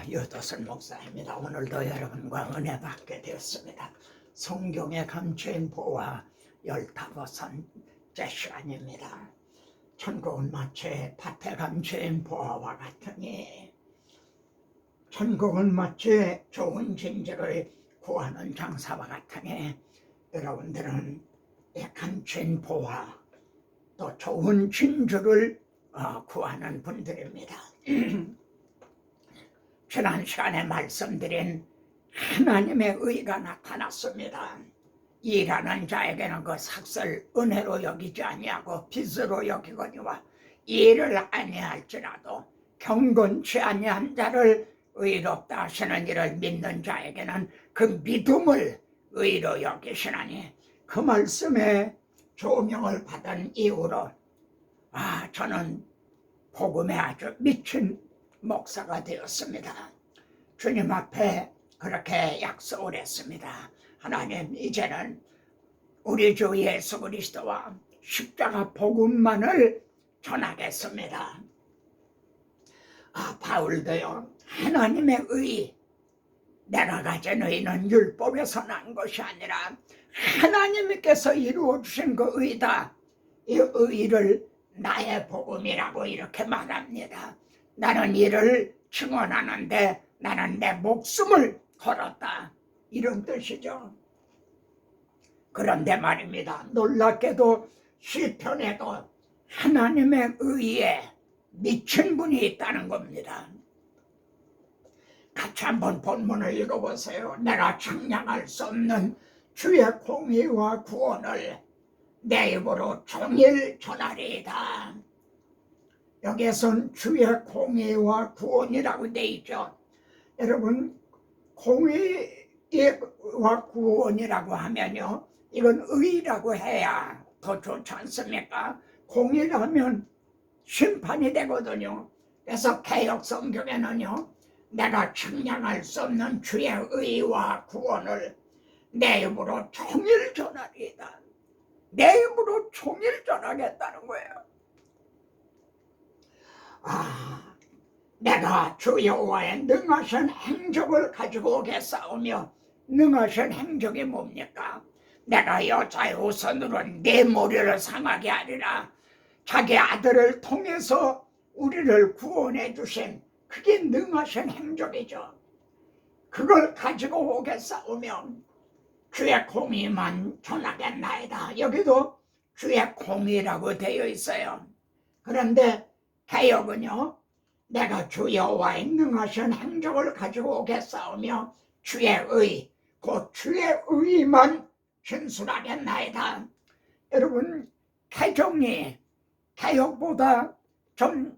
여도선 목사입니다. 오늘도 여러분과 은혜 받게 되었습니다. 성경의 감추인 보화 15번째 시간입니다. 천국은 마치 밭에 감추인 보화와 같으니 천국은 마치 좋은 진주를 구하는 장사와 같으니 여러분들은 이 감추인 보화 또 좋은 진주를 구하는 분들입니다. 지난 시간에 말씀드린 하나님의 의가 나타났습니다. 일하는 자에게는 그 삭을 은혜로 여기지 아니하고 빚으로 여기거니와 일을 아니할지라도 경건치 아니한 자를 의롭다 하시는 이를 믿는 자에게는 그 믿음을 의로 여기시나니, 그 말씀에 조명을 받은 이후로 저는 복음에 아주 미친 목사가 되었습니다. 주님 앞에 그렇게 약속을 했습니다. 하나님, 이제는 우리 주 예수 그리스도와 십자가 복음만을 전하겠습니다. 바울도요, 하나님의 의, 내가 가진 의는 율법에서 난 것이 아니라 하나님께서 이루어 주신 그 의다. 이 의를 나의 복음이라고 이렇게 말합니다. 나는 이를 증언하는데 나는 내 목숨을 걸었다, 이런 뜻이죠. 그런데 말입니다, 놀랍게도 시편에도 하나님의 의에 미친 분이 있다는 겁니다. 같이 한번 본문을 읽어보세요. 내가 측량할 수 없는 주의 공의와 구원을 내 입으로 종일 전하리이다. 여기에선 주의 공의와 구원이라고 돼 있죠. 여러분, 공의와 구원이라고 하면요, 이건 의라고 해야 더 좋지 않습니까? 공의라면 심판이 되거든요. 그래서 개역 성경에는요, 내가 측량할 수 없는 주의 의와 구원을 내 입으로 종일 전하리이다. 내 입으로 종일 전하겠다는 거예요. 내가 주 여호와의 능하신 행적을 가지고 오겠사오며, 능하신 행적이 뭡니까? 내가 여자의 우선으로 내 머리를 상하게 하리라. 자기 아들을 통해서 우리를 구원해 주신, 그게 능하신 행적이죠. 그걸 가지고 오겠사오며 주의 공의만 전하겠나이다. 여기도 주의 공의라고 되어 있어요. 그런데 개역은요, 내가 주 여호와의 능하신 행적을 가지고 오겠사오며 주의 의, 곧 주의 의만 진술하겠나이다. 여러분, 개정이 개역보다 좀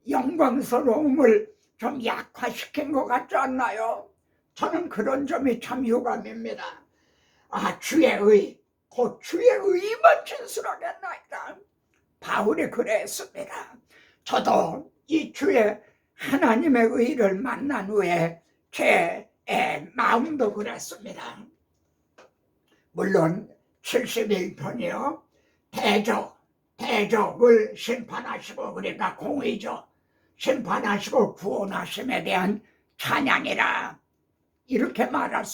영광스러움을 좀 약화시킨 것 같지 않나요? 저는 그런 점이 참 유감입니다. 주의 의, 곧 주의 의만 진술하겠나이다. 바울이 그랬습니다. 저도 이 주의 하나님의 의를 만난 후에 제 마음도 그랬습니다. 물론 71편이요, 대적을 심판하시고, 그러니까 공의죠. 심판하시고 구원하심에 대한 찬양이라 이렇게 말할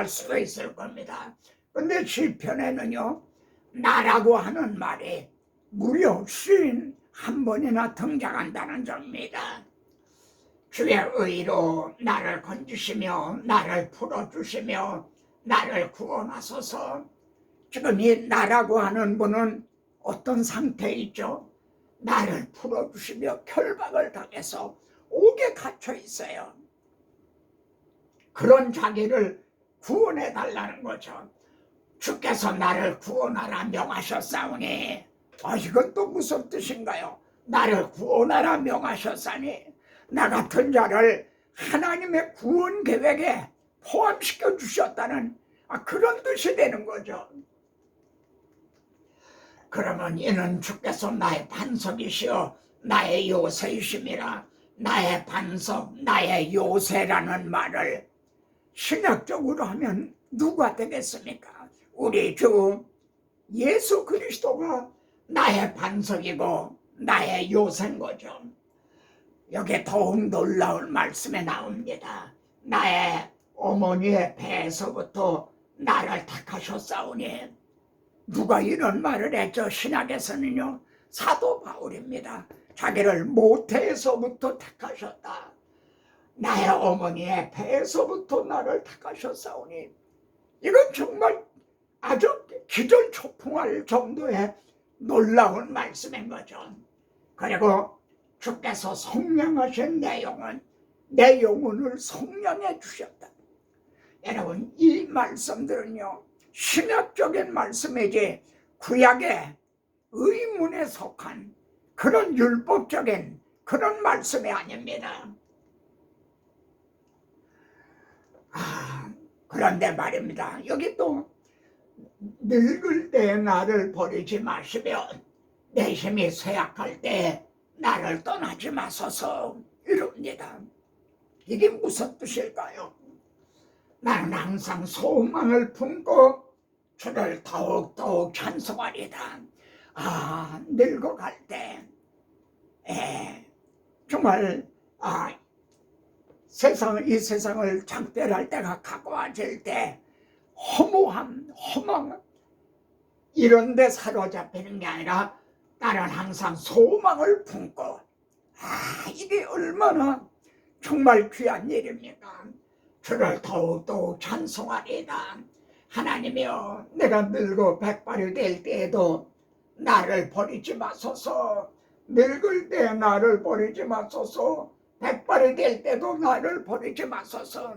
수도 있을 겁니다. 그런데 시편에는요, 나라고 하는 말이 무려 51번이나 등장한다는 점입니다. 주의 의로 나를 건지시며 나를 풀어주시며 나를 구원하소서. 지금 이 나라고 하는 분은 어떤 상태에 있죠? 나를 풀어주시며 결박을 당해서 옥에 갇혀 있어요. 그런 자기를 구원해 달라는 거죠. 주께서 나를 구원하라 명하셨사오니, 이건 또 무슨 뜻인가요? 나를 구원하라 명하셨사니, 나 같은 자를 하나님의 구원 계획에 포함시켜 주셨다는 그런 뜻이 되는 거죠. 그러면 이는 주께서 나의 반석이시여 나의 요새이심이라. 나의 반석, 나의 요새라는 말을 신학적으로 하면 누가 되겠습니까? 우리 주 예수 그리스도가 나의 반석이고 나의 요새인 거죠. 여기 더욱 놀라운 말씀에 나옵니다. 나의 어머니의 배에서부터 나를 택하셨사오니. 누가 이런 말을 했죠? 신약에서는요, 사도 바울입니다. 자기를 모태에서부터 택하셨다. 나의 어머니의 배에서부터 나를 택하셨사오니. 이건 정말 아주 기절초풍할 정도의 놀라운 말씀인 거죠. 그리고 주께서 성령하신 내용은 내 영혼을 성령해 주셨다. 여러분, 이 말씀들은요, 신학적인 말씀이지 구약의 의문에 속한 그런 율법적인 그런 말씀이 아닙니다. 그런데 말입니다. 여기 또 늙을 때 나를 버리지 마시며 내 힘이 쇠약할 때 나를 떠나지 마소서 이럽니다. 이게 무슨 뜻일까요? 나는 항상 소망을 품고 주를 더욱더욱 찬송하리다. 늙어갈 때 정말 이 세상을 작별할 때가 가까워질 때 허무함, 허망 이런 데 사로잡히는 게 아니라 나는 항상 소망을 품고 이게 얼마나 정말 귀한 일입니까? 주를 더욱더욱 찬송하리다. 하나님이여, 내가 늙어 백발이 될 때에도 나를 버리지 마소서. 늙을 때 나를 버리지 마소서. 백발이 될 때도 나를 버리지 마소서.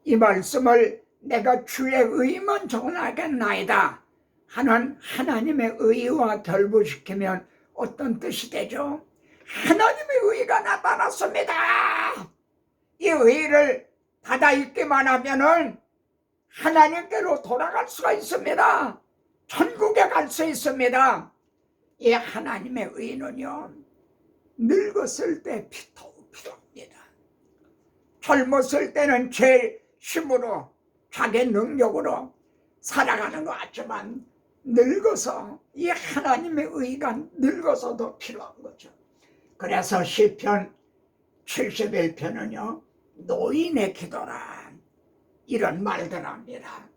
이 말씀을 내가 주의 의만 전하겠나이다 하는 하나님의 의와 결부시키면 어떤 뜻이 되죠? 하나님의 의가 나타났습니다. 이 의를 받아 읽기만 하면은 하나님께로 돌아갈 수가 있습니다. 천국에 갈 수 있습니다. 이 하나님의 의는요, 늙었을 때 더욱 필요합니다. 젊었을 때는 제 힘으로 자기 능력으로 살아가는 것 같지만 늙어서 이 하나님의 의가 늙어서도 필요한 거죠. 그래서 시편 71편은요 노인의 기도라 이런 말들 합니다.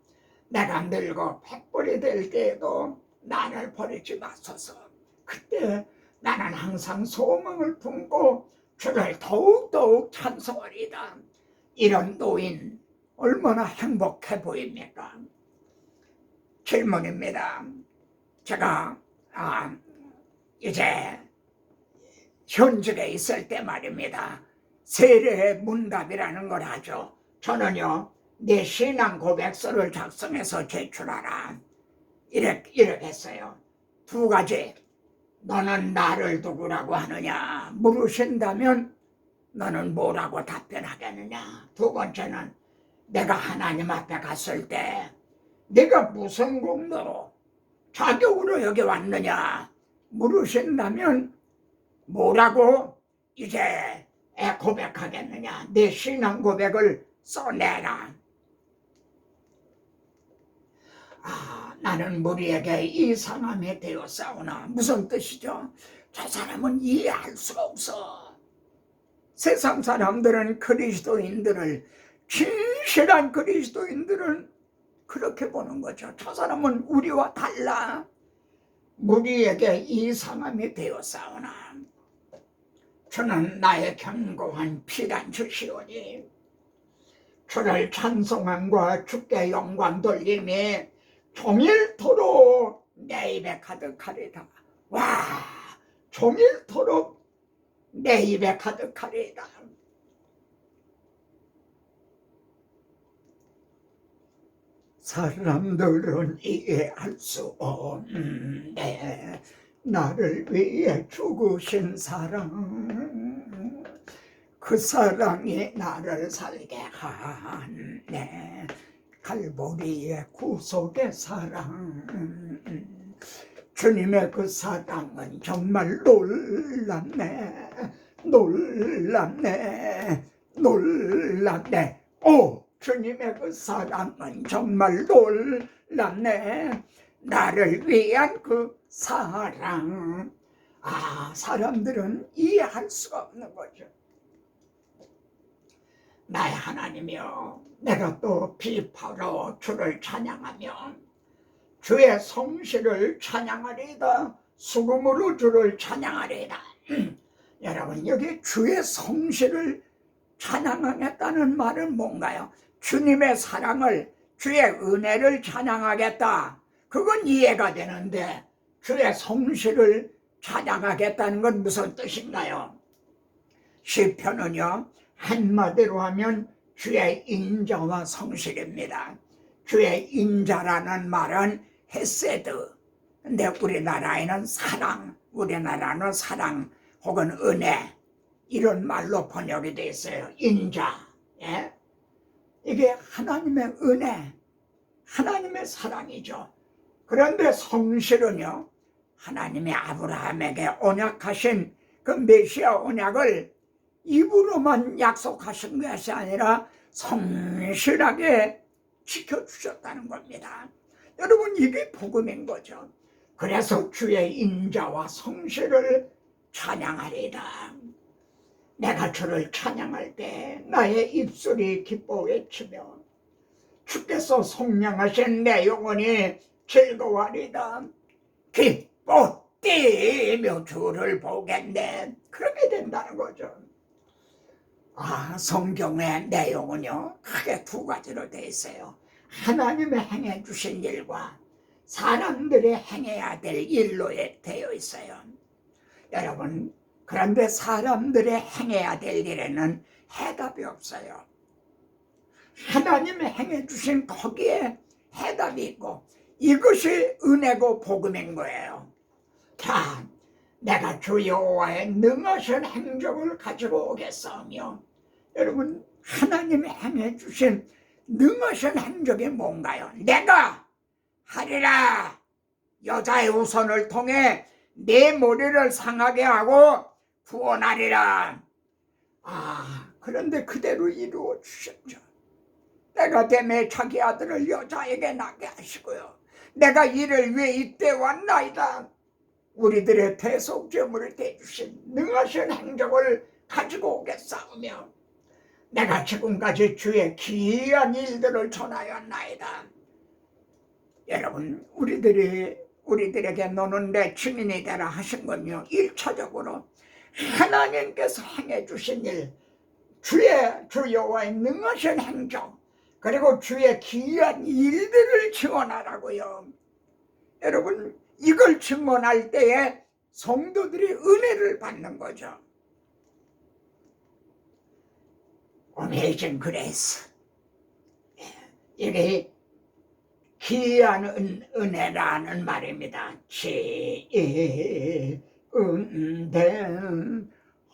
내가 늙어 백벌이 될 때에도 나를 버리지 마소서. 그때 나는 항상 소망을 품고 주를 더욱더욱 찬송하리다. 이런 노인 얼마나 행복해 보입니까? 질문입니다. 제가 이제 현직에 있을 때 말입니다. 세례의 문답이라는 걸 하죠. 저는요 내 신앙 고백서를 작성해서 제출하라 이렇게 했어요. 두 가지. 너는 나를 누구라고 하느냐 물으신다면 너는 뭐라고 답변하겠느냐. 두 번째는 내가 하나님 앞에 갔을 때 내가 무슨 공로로 자격으로 여기 왔느냐 물으신다면 뭐라고 이제 고백하겠느냐. 내 신앙 고백을 써내라. 나는 무리에게 이상함이 되었사오나. 무슨 뜻이죠? 저 사람은 이해할 수가 없어. 세상 사람들은 그리스도인들을, 진실한 그리스도인들은 그렇게 보는 거죠. 저 사람은 우리와 달라. 무리에게 이상함이 되었사오나 주는 나의 견고한 피단주시오니 주를 찬송함과 주께 영광 돌림이 종일토록 내 입에 가득하리다. 와, 종일토록 내 입에 가득하리다. 사람들은 이해할 수 없는데 나를 위해 죽으신 사랑, 그 사랑이 나를 살게 하네. 갈보리의 구속의 사랑, 주님의 그 사랑은 정말 놀랍네. 놀랍네. 놀랍네. 오, 주님의 그 사랑은 정말 놀랍네. 나를 위한 그 사랑. 사람들은 이해할 수가 없는 거죠. 나의 하나님이여, 내가 또 비파로 주를 찬양하며 주의 성실을 찬양하리이다. 수금으로 주를 찬양하리이다. 여러분, 여기 주의 성실을 찬양하겠다는 말은 뭔가요? 주님의 사랑을, 주의 은혜를 찬양하겠다. 그건 이해가 되는데 주의 성실을 찬양하겠다는 건 무슨 뜻인가요? 시편은요, 한마디로 하면 주의 인자와 성실입니다. 주의 인자라는 말은 헤세드, 근데 우리나라에는 사랑, 우리나라는 사랑 혹은 은혜, 이런 말로 번역이 되어 있어요. 인자, 예? 이게 하나님의 은혜, 하나님의 사랑이죠. 그런데 성실은요, 하나님이 아브라함에게 언약하신 그 메시아 언약을 입으로만 약속하신 것이 아니라 성실하게 지켜주셨다는 겁니다. 여러분, 이게 복음인 거죠. 그래서 주의 인자와 성실을 찬양하리이다. 내가 주를 찬양할 때 나의 입술이 기뻐 외치며 주께서 속량하신 내 영혼이 즐거워하리이다. 기뻐 뛰며 주를 보겠네. 그렇게 된다는 거죠. 성경의 내용은요, 크게 두 가지로 되어 있어요. 하나님이 행해 주신 일과 사람들이 행해야 될 일로 되어 있어요. 여러분, 그런데 사람들이 행해야 될 일에는 해답이 없어요. 하나님이 행해 주신 거기에 해답이 있고, 이것이 은혜고 복음인 거예요. 자, 내가 주 여호와의 능하신 행적을 가지고 오겠사오며, 여러분, 하나님이 행해 주신 능하신 행적이 뭔가요? 내가 하리라. 여자의 후손을 통해 내 머리를 상하게 하고 구원하리라. 그런데 그대로 이루어 주셨죠. 때가 되매 자기 아들을 여자에게 낳게 하시고요. 내가 이를 위해 이때 왔나이다. 우리들의 대속죄물을 대주신 능하신 행적을 가지고 오겠사오며, 내가 지금까지 주의 기이한 일들을 전하였나이다. 여러분, 우리들에게 너는 내 증인이 되라 하신 건요, 1차적으로 하나님께서 행해 주신 일, 주 여호와의 능하신 행적, 그리고 주의 기이한 일들을 증언하라고요. 여러분, 이걸 증언할 때에 성도들이 은혜를 받는 거죠. Amazing Grace. 이게 기이한 은혜라는 말입니다. 지은된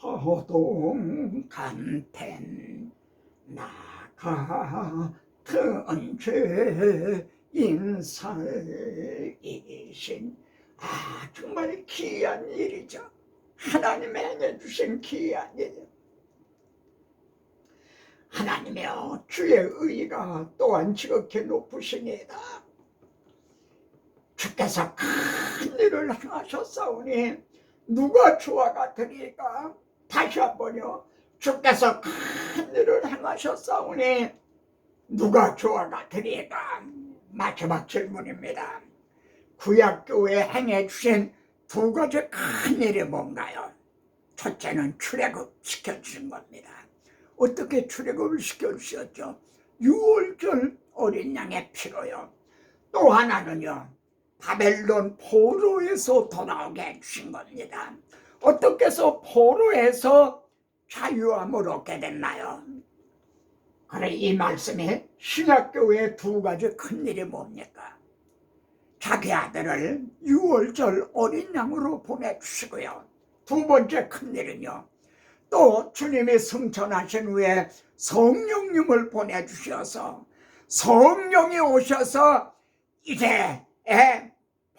호동 감텐 나 같은 죄인살이신, 정말 기이한 일이죠. 하나님이 행해주신 기이한 일. 하나님이여, 주의 의가 또한 지극히 높으시니이다. 주께서 큰 일을 행하셨사오니 누가 주와 같으리까? 다시 한번요. 주께서 큰 일을 행하셨사오니 누가 주와 같으리까? 마지막 질문입니다. 구약교회에 행해주신 두 가지 큰 일이 뭔가요? 첫째는 출애굽 시켜주신 겁니다. 어떻게 출애굽을 시켜주셨죠? 6월절 어린 양의 피로요. 또 하나는요, 바벨론 포로에서 돌아오게 해주신 겁니다. 어떻게 해서 포로에서 자유함을 얻게 됐나요? 그래, 이 말씀에 신약교회의 두 가지 큰 일이 뭡니까? 자기 아들을 6월절 어린 양으로 보내주시고요. 두 번째 큰 일은요, 또 주님이 승천하신 후에 성령님을 보내주셔서 성령이 오셔서 이제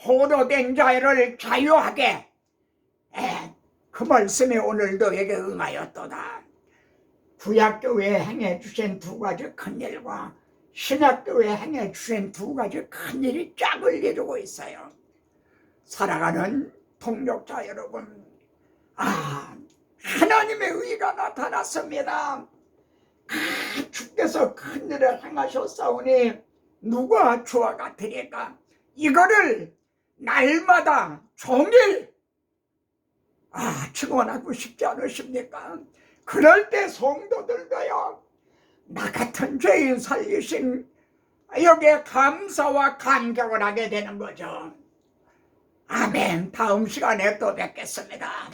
포로된 자를 자유하게, 그 말씀이 오늘 너에게 응하였도다. 구약교회에 행해주신 두 가지 큰일과 신약교회에 행해주신 두 가지 큰일이 짝을 이루고 있어요. 살아가는 동역자 여러분, 하나님의 의가 나타났습니다. 주께서 큰 일을 행하셨사오니 누가 주와 같으리까? 이거를 날마다 종일 증언하고 싶지 않으십니까? 그럴 때 성도들도요, 나 같은 죄인 살리신 여기에 감사와 감격을 하게 되는 거죠. 아멘. 다음 시간에 또 뵙겠습니다.